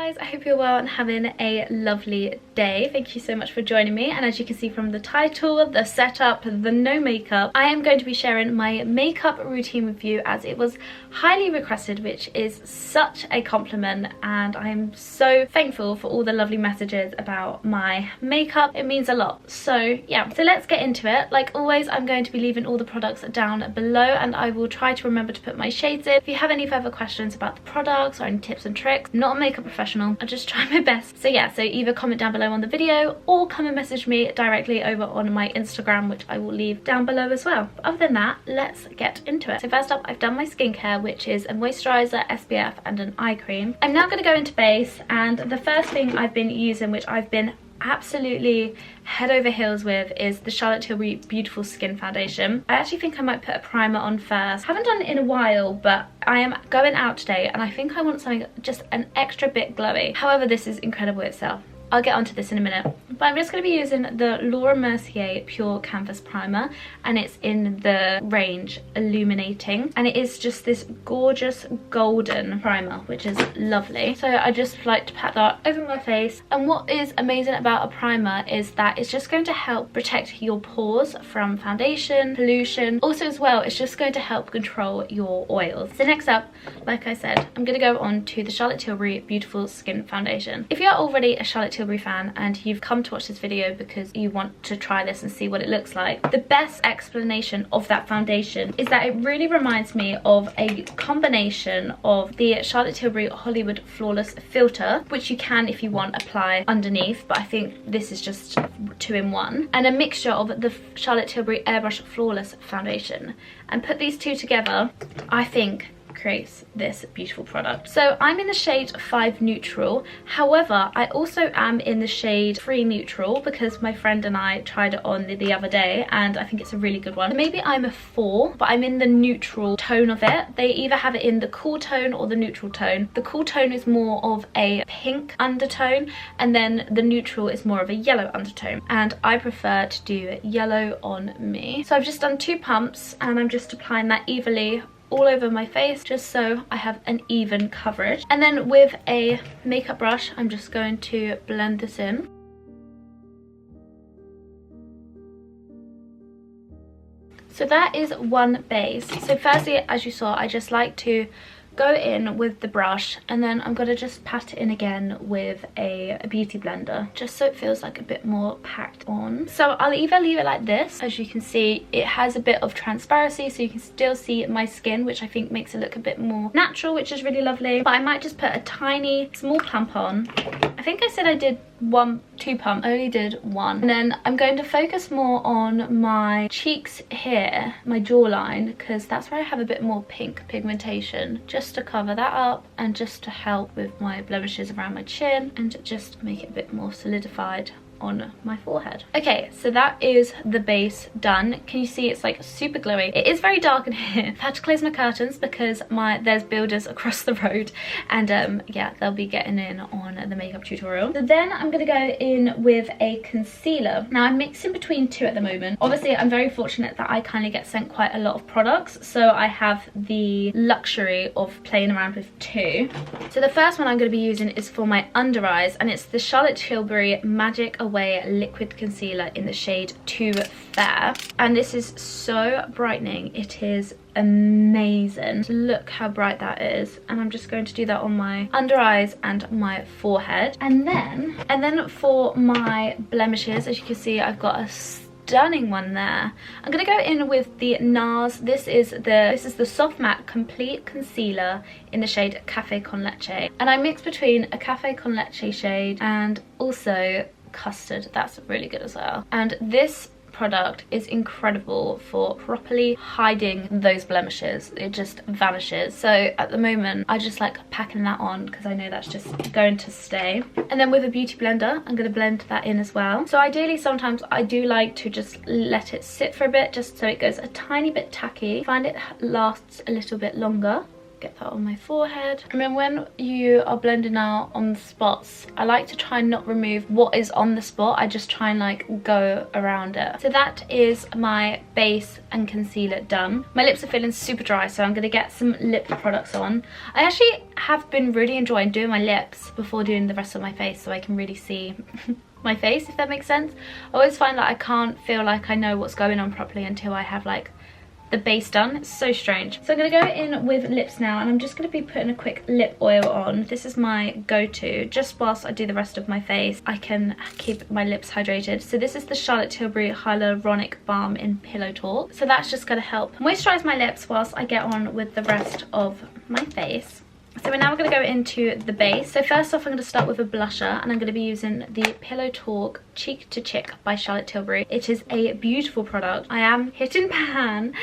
guys, I hope you're well and having a lovely day. Thank you so much for joining me, and as you can see from the title, the setup, the no makeup, I am going to be sharing my makeup routine with you as it was highly requested, which is such a compliment, and I'm so thankful for all the lovely messages about my makeup. It means a lot. So yeah, so let's get into it. Like always, I'm going to be leaving all the products down below, and I will try to remember to put my shades in. If you have any further questions about the products or any tips and tricks, I'm not a makeup professional, I just try my best. So yeah, so either comment down below on the video or come and message me directly over on my Instagram, which I will leave down below as well. But other than that, let's get into it. So first up, I've done my skincare, which is a moisturizer, SPF and an eye cream. I'm now going to go into base, and the first thing I've been using, which I've been absolutely head over heels with, is the Charlotte Tilbury Beautiful Skin Foundation. I actually think I might put a primer on first. Haven't done it in a while, but I am going out today and I think I want something just an extra bit glowy. However, this is incredible itself. I'll get onto this in a minute, but I'm just going to be using the Laura Mercier Pure Canvas Primer, and it's in the range Illuminating, and it is just this gorgeous golden primer, which is lovely. So I just like to pat that over my face, and what is amazing about a primer is that it's just going to help protect your pores from foundation, pollution. Also as well, it's just going to help control your oils. So next up, like I said, I'm going to go on to the Charlotte Tilbury Beautiful Skin Foundation. If you're already a Charlotte Tilbury fan and you've come to watch this video because you want to try this and see what it looks like, the best explanation of that foundation is that it really reminds me of a combination of the Charlotte Tilbury Hollywood Flawless Filter, which you can, if you want, apply underneath, but I think this is just 2-in-1, and a mixture of the Charlotte Tilbury Airbrush Flawless Foundation. And put these two together, I think creates this beautiful product. So I'm in the shade 5 Neutral. However, I also am in the shade 3 Neutral because my friend and I tried it on the other day, and I think it's a really good one. Maybe I'm a 4, but I'm in the neutral tone of it. They either have it in the cool tone or the neutral tone. The cool tone is more of a pink undertone, and then the neutral is more of a yellow undertone, and I prefer to do yellow on me. So I've just done 2 pumps, and I'm just applying that evenly all over my face, just so I have an even coverage. And then with a makeup brush, I'm just going to blend this in. So that is one base. So firstly, as you saw, I just like to go in with the brush, and then I'm gonna just pat it in again with a beauty blender, just so it feels like a bit more packed on. So I'll either leave it like this. As you can see, it has a bit of transparency, so you can still see my skin, which I think makes it look a bit more natural, which is really lovely. But I might just put a tiny small pump on. I think I said I did 2 pump, I only did 1. And then I'm going to focus more on my cheeks here, my jawline, because that's where I have a bit more pink pigmentation, just to cover that up and just to help with my blemishes around my chin and just make it a bit more solidified on my forehead. Okay, so that is the base done. Can you see it's like super glowy? It is very dark in here. I've had to close my curtains because there's builders across the road, and yeah, they'll be getting in on the makeup tutorial. So then I'm gonna go in with a concealer. Now I'm mixing between 2 at the moment. Obviously I'm very fortunate that I kind of get sent quite a lot of products, so I have the luxury of playing around with 2. So the first one I'm going to be using is for my under eyes, and it's the Charlotte Tilbury Magic Away Liquid Concealer in the shade Too Fair, and this is so brightening. It is amazing. So look how bright that is, and I'm just going to do that on my under eyes and my forehead. And then for my blemishes, as you can see, I've got a stunning one there. I'm gonna go in with the NARS. This is the Soft Matte Complete Concealer in the shade Cafe Con Leche, and I mix between a Cafe Con Leche shade and also Custard. That's really good as well. And this product is incredible for properly hiding those blemishes. It just vanishes. So at the moment I just like packing that on because I know that's just going to stay. And then with a beauty blender, I'm going to blend that in as well. So ideally sometimes I do like to just let it sit for a bit, just so it goes a tiny bit tacky. I find it lasts a little bit longer. get that on my forehead. And then when you are blending out on the spots, I like to try and not remove what is on the spot. I just try and like go around it. So that is my base and concealer done. My lips are feeling super dry, so I'm going to get some lip products on. I actually have been really enjoying doing my lips before doing the rest of my face, so I can really see my face, if that makes sense. I always find that I can't feel like I know what's going on properly until I have like the base done. It's so strange. So I'm going to go in with lips now, and I'm just going to be putting a quick lip oil on. This is my go-to just whilst I do the rest of my face. I can keep my lips hydrated. So this is the Charlotte Tilbury Hyaluronic Balm in Pillow Talk. So that's just going to help moisturize my lips whilst I get on with the rest of my face. So now we're going to go into the base. So first off, I'm going to start with a blusher, and I'm going to be using the Pillow Talk Cheek to Chick by Charlotte Tilbury. It is a beautiful product. I am hitting pan,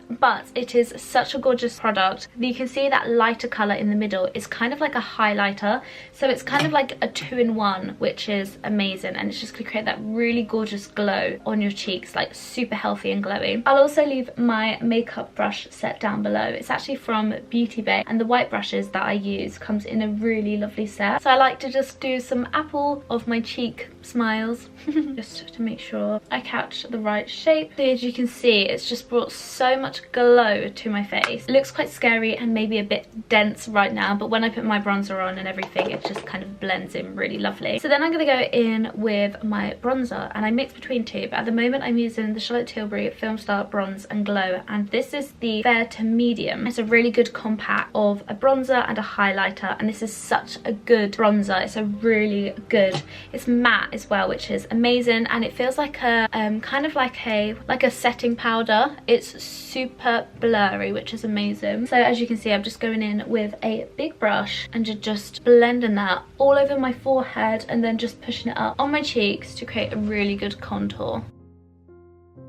but it is such a gorgeous product. You can see that lighter colour in the middle is kind of like a highlighter. So it's kind of like a 2-in-1, which is amazing, and it's just going to create that really gorgeous glow on your cheeks, like super healthy and glowy. I'll also leave my makeup brush set down below. It's actually from Beauty Bay, and the white brush that I use comes in a really lovely set. So I like to just do some apple of my cheek smiles just to make sure I catch the right shape. So as you can see, it's just brought so much glow to my face. It looks quite scary and maybe a bit dense right now, but when I put my bronzer on and everything, it just kind of blends in really lovely. So then I'm going to go in with my bronzer, and I mix between two, but at the moment I'm using the Charlotte Tilbury Film Star Bronze and Glow, and this is the fair to medium. It's a really good compact of a bronzer and a highlighter, and this is such a good bronzer. It's a really good, it's matte as well, which is amazing, and it feels like a kind of like a setting powder. It's super blurry, which is amazing. So as you can see, I'm just going in with a big brush and just blending that all over my forehead, and then just pushing it up on my cheeks to create a really good contour.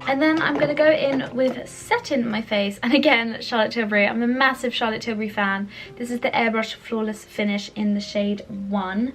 And then I'm going to go in with setting my face, and again, Charlotte Tilbury. I'm a massive Charlotte Tilbury fan. This is the Airbrush Flawless Finish in the shade 1,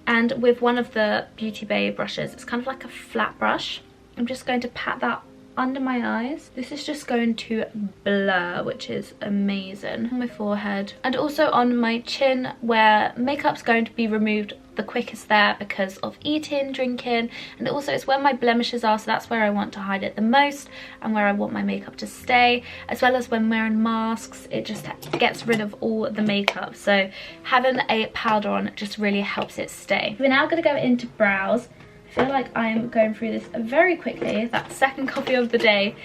and with one of the Beauty Bay brushes, it's kind of like a flat brush. I'm just going to pat that under my eyes. This is just going to blur, which is amazing. On my forehead, and also on my chin, where makeup's going to be removed the quickest there because of eating, drinking, and also it's where my blemishes are, so that's where I want to hide it the most and where I want my makeup to stay, as well as when wearing masks, it just gets rid of all the makeup. So having a powder on just really helps it stay. We're now going to go into brows. I feel like I am going through this very quickly. That second coffee of the day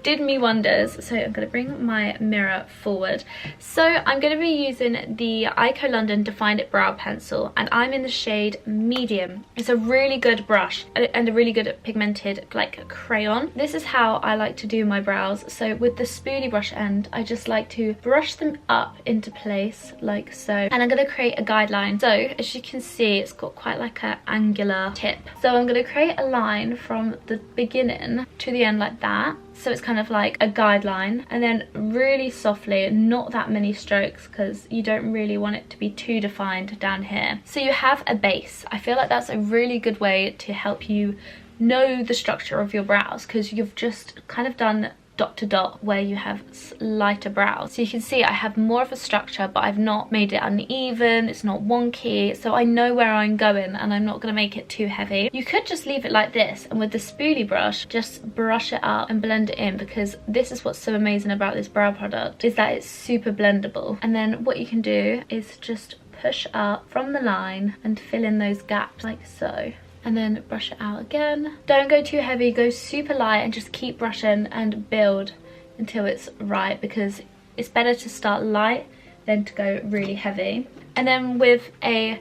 did me wonders. So I'm going to bring my mirror forward. So I'm going to be using the Ico London Define It Brow Pencil, and I'm in the shade medium. It's a really good brush and a really good pigmented like crayon. This is how I like to do my brows. So with the spoolie brush end, I just like to brush them up into place like so, and I'm going to create a guideline. So as you can see, it's got quite like an angular tip. So I'm going to create a line from the beginning to the end like that. So it's kind of like a guideline, and then really softly, not that many strokes because you don't really want it to be too defined down here. So you have a base. I feel like that's a really good way to help you know the structure of your brows, because you've just kind of done dot to dot where you have lighter brows. So you can see I have more of a structure, but I've not made it uneven, it's not wonky, so I know where I'm going and I'm not going to make it too heavy. You could just leave it like this, and with the spoolie brush just brush it up and blend it in, because this is what's so amazing about this brow product, is that it's super blendable. And then what you can do is just push up from the line and fill in those gaps like so, and then brush it out again. Don't go too heavy, go super light, and just keep brushing and build until it's right, because it's better to start light than to go really heavy. And then with a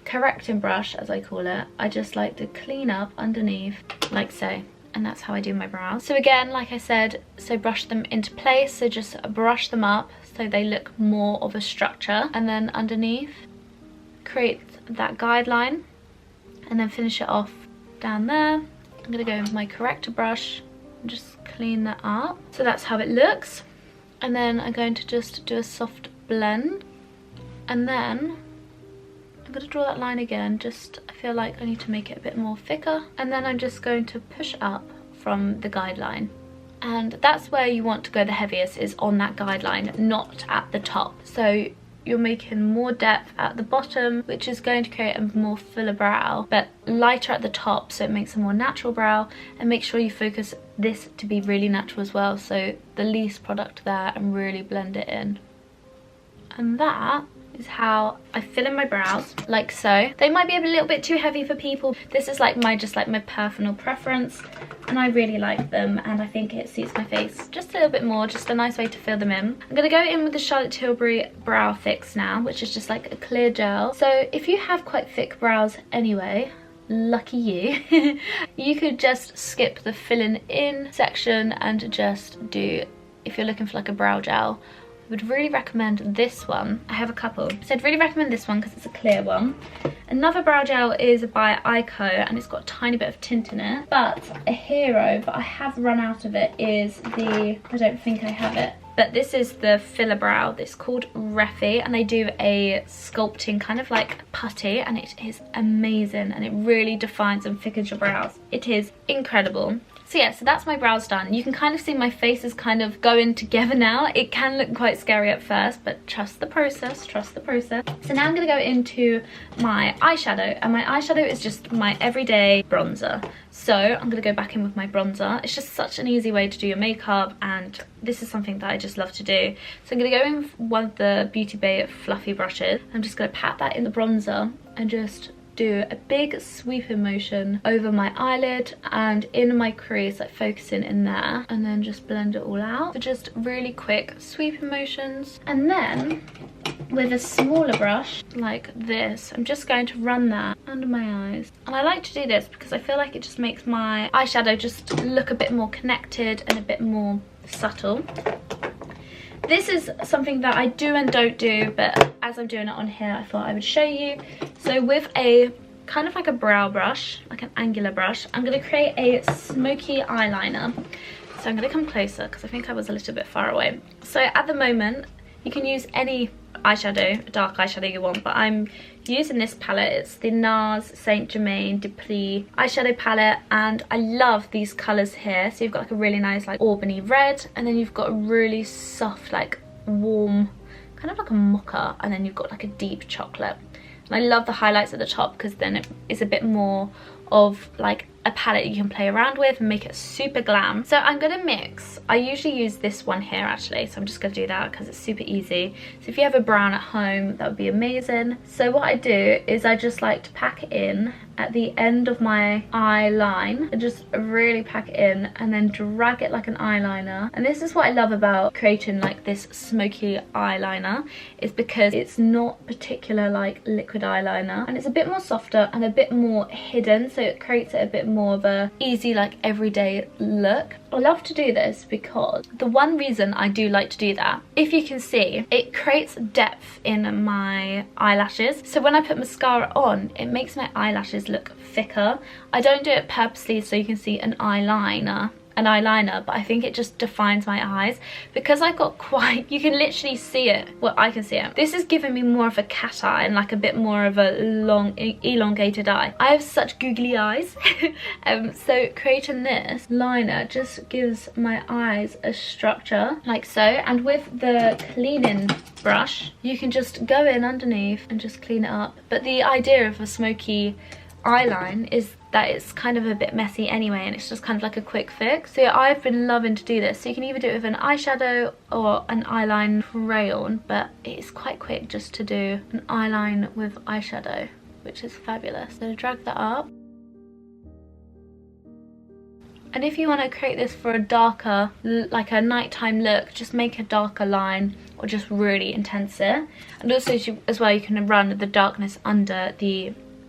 correcting brush, as I call it, I just like to clean up underneath like so, and that's how I do my brows. So again, like I said, so brush them into place, so just brush them up so they look more of a structure, and then underneath create that guideline, and then finish it off down there. I'm gonna go in with my corrector brush and just clean that up. So that's how it looks. And then I'm going to just do a soft blend. And then I'm gonna draw that line again, just I feel like I need to make it a bit more thicker. And then I'm just going to push up from the guideline and that's where you want to go the heaviest, is on that guideline, not at the top. So you're making more depth at the bottom, which is going to create a more fuller brow, but lighter at the top, so it makes a more natural brow. And make sure you focus this to be really natural as well, so the least product there, and really blend it in. And that is how I fill in my brows, like so. They might be a little bit too heavy for people. This is like my personal preference, and I really like them, and I think it suits my face just a little bit more, just a nice way to fill them in. I'm gonna go in with the Charlotte Tilbury Brow Fix now, which is just like a clear gel. So if you have quite thick brows anyway, lucky you, you could just skip the filling in section and just do, if you're looking for like a brow gel, I would really recommend this one. I have a couple, so I'd really recommend this one because it's a clear one. Another brow gel is by Ico, and it's got a tiny bit of tint in it. But a hero, but I have run out of it, is the, I don't think I have it, but this is the filler brow. It's called Refi, and they do a sculpting kind of like putty, and it is amazing, and it really defines and thickens your brows. It is incredible. So yeah, so that's my brows done. You can kind of see my face is kind of going together now. It can look quite scary at first, but trust the process, trust the process. So now I'm gonna go into my eyeshadow, and my eyeshadow is just my everyday bronzer. So I'm gonna go back in with my bronzer. It's just such an easy way to do your makeup, and this is something that I just love to do. So I'm gonna go in with one of the Beauty Bay fluffy brushes. I'm just gonna pat that in the bronzer and just do a big sweeping motion over my eyelid and in my crease, like focusing in there, and then just blend it all out. So just really quick sweeping motions, and then with a smaller brush like this, I'm just going to run that under my eyes. And I like to do this because I feel like it just makes my eyeshadow just look a bit more connected and a bit more subtle. This is something that I do and don't do, but as I'm doing it on here, I thought I would show you. So with a kind of like a brow brush, like an angular brush, I'm going to create a smoky eyeliner. So I'm going to come closer because I think I was a little bit far away. So at the moment, you can use any eyeshadow, dark eyeshadow you want, but I'm using this palette. It's the NARS Saint Germain Deplis eyeshadow palette, and I love these colours here. So you've got like a really nice like Albany red, and then you've got a really soft like warm, kind of like a mocha, and then you've got like a deep chocolate. And I love the highlights at the top because then it is a bit more of like a palette you can play around with and make it super glam. So I'm gonna mix. I usually use this one here actually, so I'm just gonna do that because it's super easy. So if you have a brown at home, that would be amazing. So what I do is I just like to pack it in at the end of my eye line, and just really pack it in and then drag it like an eyeliner. And this is what I love about creating like this smoky eyeliner, is because it's not particular like liquid eyeliner, and it's a bit more softer and a bit more hidden, so it creates it a bit more of a easy like everyday look. I love to do this because the one reason I do like to do that, if you can see, it creates depth in my eyelashes. So when I put mascara on, it makes my eyelashes look thicker. I don't do it purposely so you can see an eyeliner, but I think it just defines my eyes because I've got quite, you can literally see it. Well, I can see it. This is giving me more of a cat eye and like a bit more of a long elongated eye. I have such googly eyes. So creating this liner just gives my eyes a structure like so. And with the cleaning brush, you can just go in underneath and just clean it up. But the idea of a smoky eyeline is that it's kind of a bit messy anyway, and it's just kind of like a quick fix. So yeah, I've been loving to do this. So you can either do it with an eyeshadow or an eyeline crayon, but it's quite quick just to do an eyeline with eyeshadow, which is fabulous. So drag that up. And if you want to create this for a darker, like a nighttime look, just make a darker line or just really intense it. And also as well, you can run the darkness under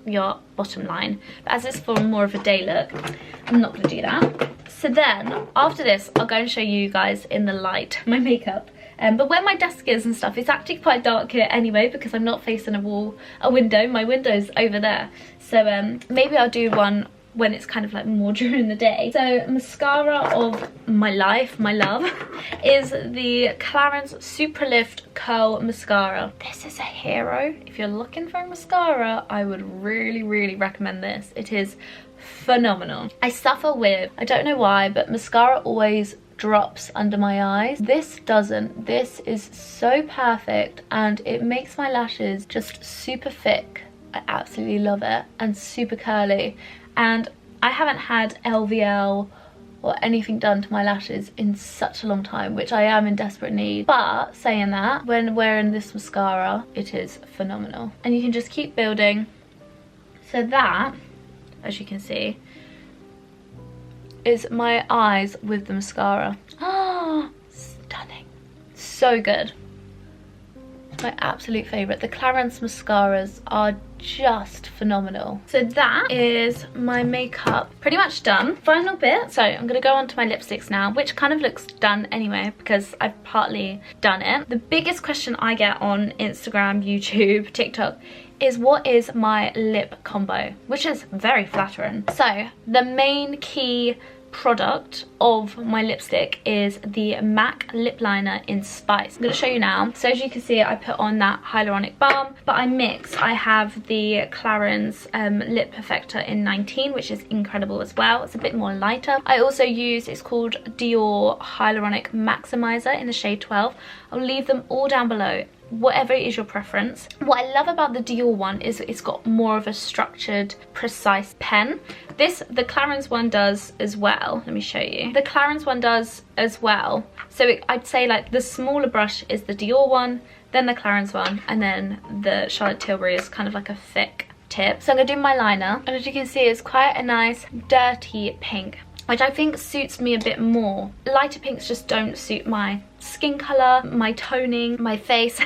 your bottom line, but as it's for more of a day look, I'm not going to do that. So then after this, I'll go and show you guys in the light my makeup. But where my desk is and stuff, it's actually quite dark here anyway because I'm not facing a window. My window's over there. So maybe I'll do one when it's kind of like more during the day. So mascara of my life, my love, is the Clarins Superlift Curl Mascara. This is a hero. If you're looking for a mascara, I would really recommend this. It is phenomenal. I suffer with, I don't know why, but mascara always drops under my eyes. This doesn't. This is so perfect, and it makes my lashes just super thick. I absolutely love it, and super curly. And I haven't had LVL or anything done to my lashes in such a long time, which I am in desperate need. But saying that, when wearing this mascara, it is phenomenal. And you can just keep building. So that, as you can see, is my eyes with the mascara. Ah, stunning. So good. My absolute favourite. The Clarins mascaras are just phenomenal. So that is my makeup pretty much done. Final bit. So I'm going to go on to my lipsticks now, which kind of looks done anyway because I've partly done it. The biggest question I get on Instagram, YouTube, TikTok is what is my lip combo, which is very flattering. So the main key product of my lipstick is the MAC lip liner in Spice. I'm going to show you now. So as you can see, I put on that hyaluronic balm, but I mix. I have the Clarins lip perfector in 19, which is incredible as well. It's a bit more lighter. I also use, it's called Dior Hyaluronic Maximizer in the shade 12. I'll leave them all down below, whatever is your preference. What I love about the Dior one is it's got more of a structured, precise pen. The Clarins one does as well. Let me show you. The Clarins one does as well. So I'd say like the smaller brush is the Dior one, then the Clarins one, and then the Charlotte Tilbury is kind of like a thick tip. So I'm gonna do my liner, and as you can see, it's quite a nice dirty pink, which I think suits me a bit more. Lighter pinks just don't suit my skin colour, my toning, my face.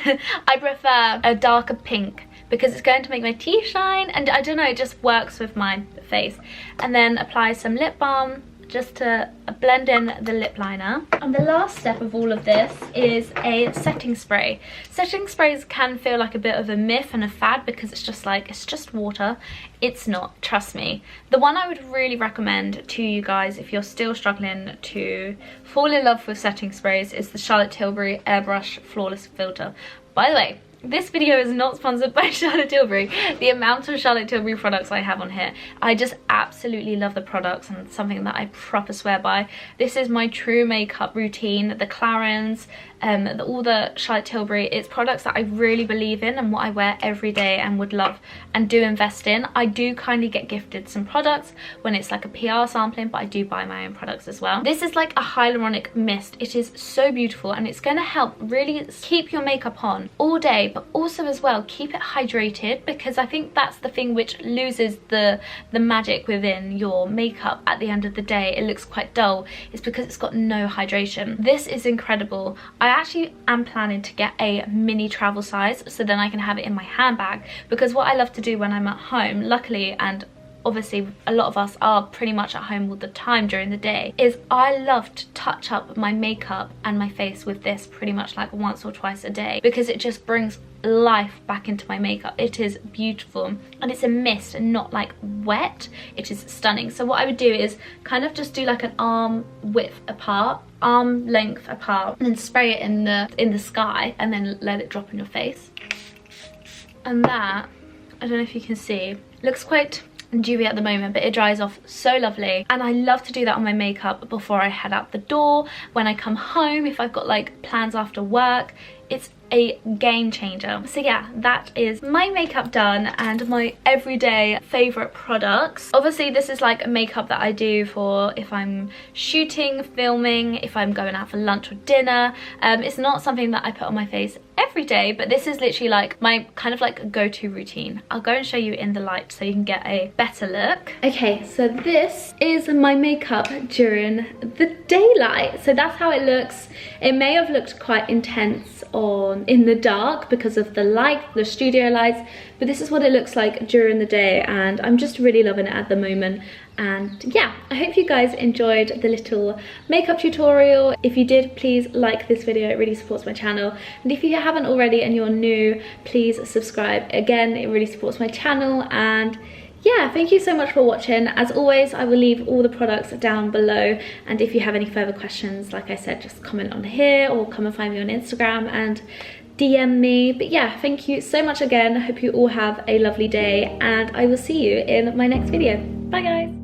I prefer a darker pink because it's going to make my teeth shine, and I don't know, it just works with my face. And then apply some lip balm just to blend in the lip liner. And the last step of all of this is a setting spray. Setting sprays can feel like a bit of a myth and a fad because it's just like, it's just water. It's not, trust me. The one I would really recommend to you guys if you're still struggling to fall in love with setting sprays is the Charlotte Tilbury Airbrush Flawless Filter. By the way, this video is not sponsored by Charlotte Tilbury. The amount of Charlotte Tilbury products I have on here, I just absolutely love the products, and it's something that I proper swear by. This is my true makeup routine. The Clarins, all the Charlotte Tilbury, it's products that I really believe in and what I wear every day and would love and do invest in. I do kindly get gifted some products when it's like a PR sampling, but I do buy my own products as well. This is like a hyaluronic mist. It is so beautiful, and it's going to help really keep your makeup on all day, but also as well keep it hydrated, because I think that's the thing which loses the magic within your makeup at the end of the day. It looks quite dull. It's because it's got no hydration. This is incredible. I actually am planning to get a mini travel size so then I can have it in my handbag, because what I love to do when I'm at home, luckily, and obviously a lot of us are pretty much at home all the time during the day, is I love to touch up my makeup and my face with this pretty much like once or twice a day, because it just brings life back into my makeup. It is beautiful, and it's a mist and not like wet. It is stunning. So what I would do is kind of just do like an arm width apart, arm length apart, and then spray it in the sky, and then let it drop in your face. And that, I don't know if you can see, looks quite dewy at the moment, but it dries off so lovely. And I love to do that on my makeup before I head out the door, when I come home, if I've got like plans after work. It's a game changer. So yeah, that is my makeup done and my everyday favorite products. Obviously this is like a makeup that I do for if I'm shooting, filming, if I'm going out for lunch or dinner. It's not something that I put on my face every day, but this is literally like my kind of like go-to routine. I'll go and show you in the light so you can get a better look. Okay, so this is my makeup during the daylight. So that's how it looks. It may have looked quite intense in the dark because of the light, the studio lights, but this is what it looks like during the day, and I'm just really loving it at the moment. And yeah, I hope you guys enjoyed the little makeup tutorial. If you did, please like this video, it really supports my channel. And if you haven't already and you're new, please subscribe. Again, it really supports my channel. And yeah, thank you so much for watching. As always, I will leave all the products down below, and if you have any further questions, like I said, just comment on here or come and find me on Instagram and DM me. But yeah, thank you so much again. I hope you all have a lovely day, and I will see you in my next video. Bye guys.